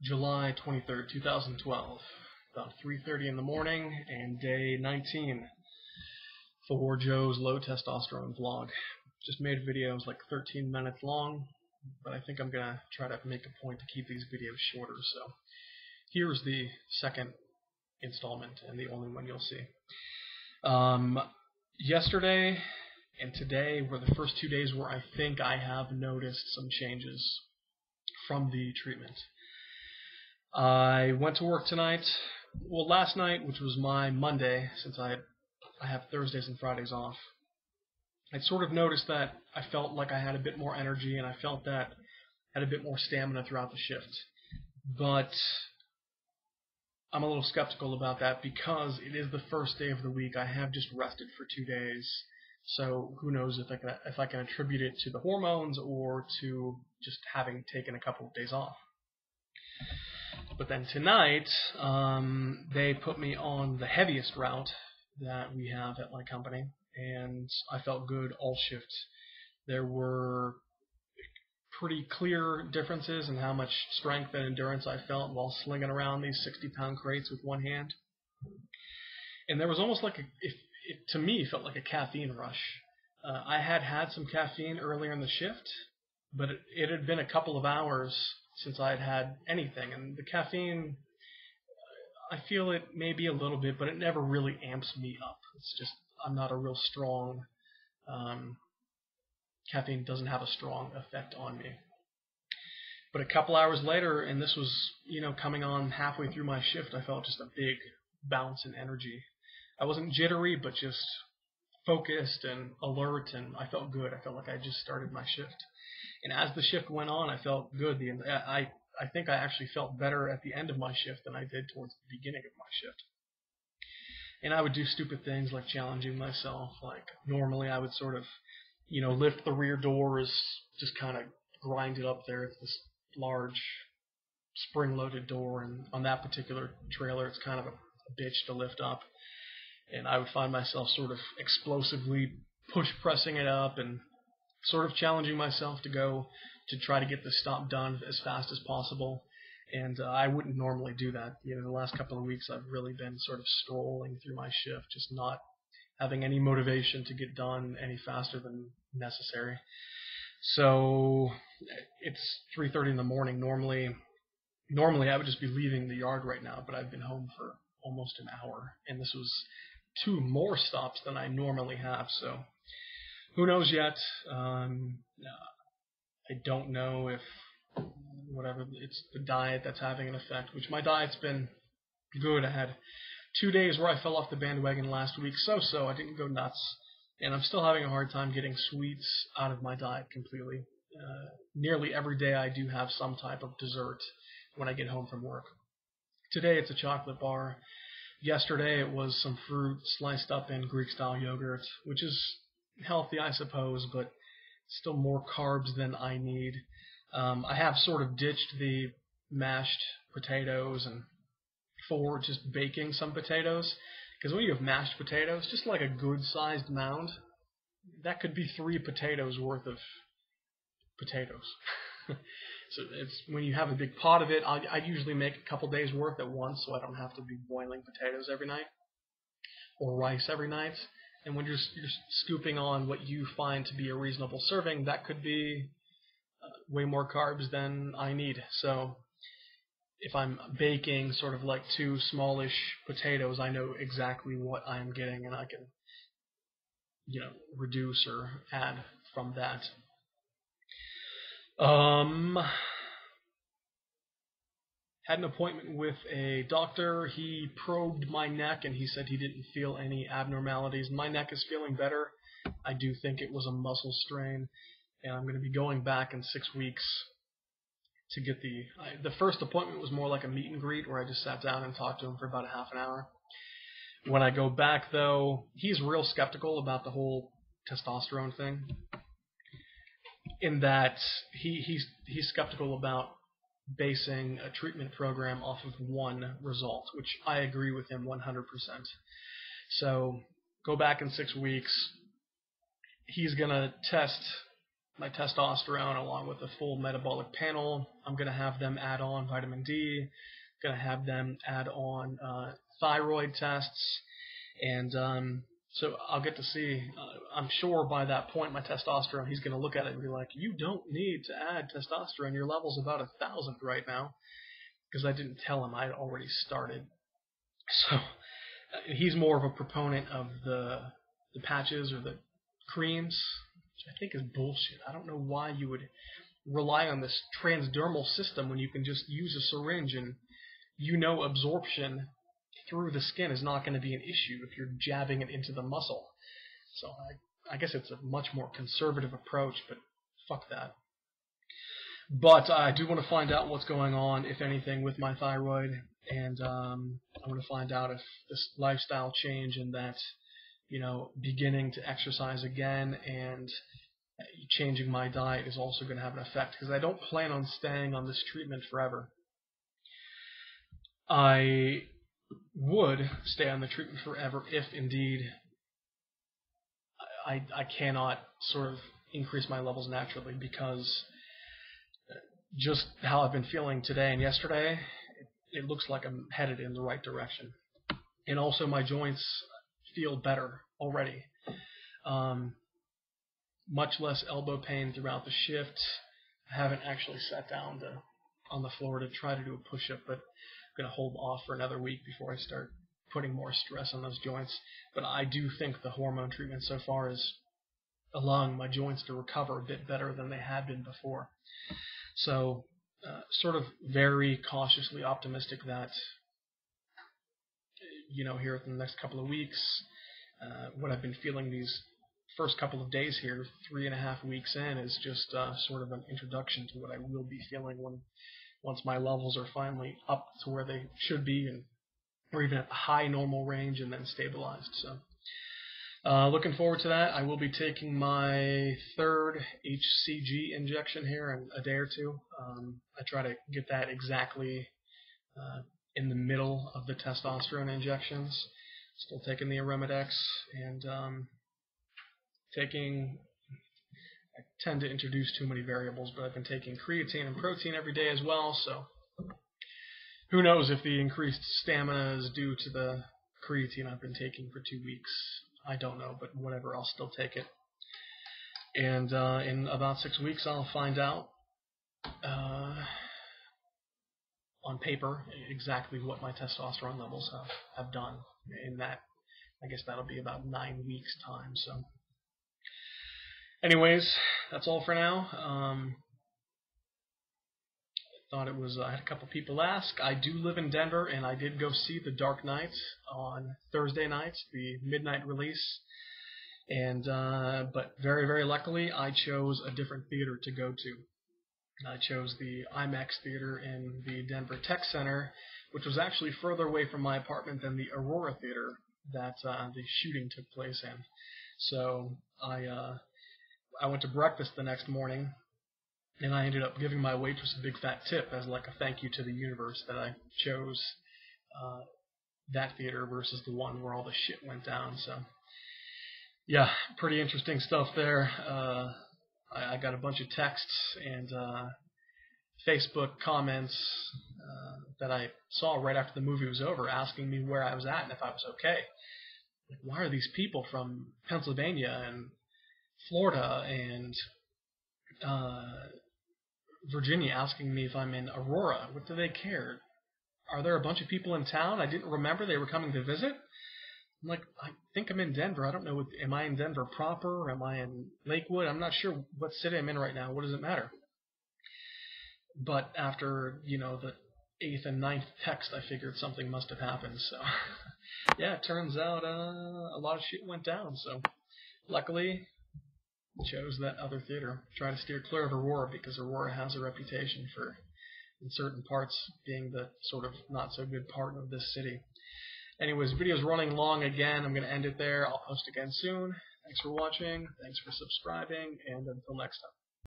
July 23rd, 2012, about 3:30 in the morning, and day 19 for Joe's Low Testosterone vlog. Just made videos like 13 minutes long, but I think I'm going to try to make a point to keep these videos shorter, so here's the second installment and the only one you'll see. Yesterday and today were the first 2 days where I think I have noticed some changes from the treatment. I went to work tonight, last night, which was my Monday, since I have Thursdays and Fridays off. I sort of noticed that I felt like I had a bit more energy, and I felt that I had a bit more stamina throughout the shift. But I'm a little skeptical about that because it is the first day of the week. I have just rested for 2 days, so who knows if I can attribute it to the hormones or to just having taken a couple of days off. But then tonight, they put me on the heaviest route that we have at my company, and I felt good all shift. There were pretty clear differences in how much strength and endurance I felt while slinging around these 60-pound crates with one hand. And there was almost like to me, it felt like a caffeine rush. I had some caffeine earlier in the shift, but it had been a couple of hours since I had anything, and the caffeine, I feel it maybe a little bit, but it never really amps me up. It's just, I'm not a real strong, caffeine doesn't have a strong effect on me. But a couple hours later, and this was, coming on halfway through my shift, I felt just a big bounce in energy. I wasn't jittery, but just focused and alert, and I felt good. I felt like I just started my shift. And as the shift went on, I felt good. I think I actually felt better at the end of my shift than I did towards the beginning of my shift. And I would do stupid things like challenging myself. Like normally I would sort of, lift the rear doors, just kind of grind it up there. It's this large spring-loaded door, and on that particular trailer, it's kind of a bitch to lift up. And I would find myself sort of explosively push-pressing it up and sort of challenging myself to try to get this stop done as fast as possible. And I wouldn't normally do that. The last couple of weeks I've really been sort of strolling through my shift, just not having any motivation to get done any faster than necessary. So it's 3:30 in the morning. Normally I would just be leaving the yard right now, but I've been home for almost an hour, and this was 2 more stops than I normally have, so who knows yet. I don't know if it's the diet that's having an effect, which my diet's been good. I had 2 days where I fell off the bandwagon last week, so I didn't go nuts, and I'm still having a hard time getting sweets out of my diet completely. Nearly every day I do have some type of dessert when I get home from work. Today it's a chocolate bar. Yesterday it was some fruit sliced up in Greek-style yogurt, which is healthy, I suppose, but still more carbs than I need. I have sort of ditched the mashed potatoes and for just baking some potatoes, because when you have mashed potatoes, just like a good-sized mound, that could be 3 potatoes worth of potatoes. So it's when you have a big pot of it, I usually make a couple days worth at once, so I don't have to be boiling potatoes every night or rice every night. And when you're scooping on what you find to be a reasonable serving, that could be way more carbs than I need. So if I'm baking sort of like 2 smallish potatoes, I know exactly what I'm getting, and I can, reduce or add from that. Had an appointment with a doctor. He probed my neck, and he said he didn't feel any abnormalities. My neck is feeling better. I do think it was a muscle strain, and I'm going to be going back in 6 weeks to get the first appointment was more like a meet and greet where I just sat down and talked to him for about a half an hour. When I go back, though, he's real skeptical about the whole testosterone thing, in that he's skeptical about basing a treatment program off of one result, which I agree with him 100%. So go back in 6 weeks. He's going to test my testosterone along with a full metabolic panel. I'm going to have them add on vitamin D. Going to have them add on thyroid tests, and so I'll get to see. I'm sure by that point, my testosterone, he's going to look at it and be like, "You don't need to add testosterone. Your level's about 1,000 right now," because I didn't tell him I'd already started. So he's more of a proponent of the patches or the creams, which I think is bullshit. I don't know why you would rely on this transdermal system when you can just use a syringe and absorption through the skin is not going to be an issue if you're jabbing it into the muscle. So I guess it's a much more conservative approach, but fuck that. But I do want to find out what's going on, if anything, with my thyroid, and I want to find out if this lifestyle change and that, beginning to exercise again and changing my diet is also going to have an effect, because I don't plan on staying on this treatment forever. I would stay on the treatment forever if indeed I cannot sort of increase my levels naturally, because just how I've been feeling today and yesterday, it looks like I'm headed in the right direction. And also my joints feel better already. Much less elbow pain throughout the shift. I haven't actually sat down on the floor to try to do a push-up, but I'm going to hold off for another week before I start putting more stress on those joints. But I do think the hormone treatment so far is allowing my joints to recover a bit better than they had been before. So sort of very cautiously optimistic that, here in the next couple of weeks, what I've been feeling these first couple of days here, 3.5 weeks in, is just sort of an introduction to what I will be feeling once my levels are finally up to where they should be, or even at the high normal range and then stabilized. So looking forward to that. I will be taking my 3rd HCG injection here in a day or two. I try to get that exactly in the middle of the testosterone injections. Still taking the Arimidex and I tend to introduce too many variables, but I've been taking creatine and protein every day as well, so who knows if the increased stamina is due to the creatine I've been taking for 2 weeks. I don't know, but whatever, I'll still take it. And in about 6 weeks, I'll find out on paper exactly what my testosterone levels have done. In that, I guess that'll be about 9 weeks' time. So, anyways, that's all for now. Thought it was. I had a couple people ask. I do live in Denver, and I did go see The Dark Knight on Thursday night, the midnight release. And but very, very luckily, I chose a different theater to go to. I chose the IMAX theater in the Denver Tech Center, which was actually further away from my apartment than the Aurora theater that the shooting took place in. So I went to breakfast the next morning, and I ended up giving my waitress a big fat tip as like a thank you to the universe that I chose that theater versus the one where all the shit went down. So yeah, pretty interesting stuff there. I got a bunch of texts and Facebook comments that I saw right after the movie was over asking me where I was at and if I was okay. Like, why are these people from Pennsylvania and Florida and Virginia asking me if I'm in Aurora? What do they care? Are there a bunch of people in town? I didn't remember they were coming to visit. I'm like, I think I'm in Denver. I don't know. Am I in Denver proper? Am I in Lakewood? I'm not sure what city I'm in right now. What does it matter? But after, the 8th and 9th text, I figured something must have happened. So, yeah, it turns out a lot of shit went down. So, luckily, chose that other theater. Try to steer clear of Aurora because Aurora has a reputation for, in certain parts, being the sort of not so good part of this city. Anyways, video's running long again. I'm going to end it there. I'll post again soon. Thanks for watching. Thanks for subscribing. And until next time.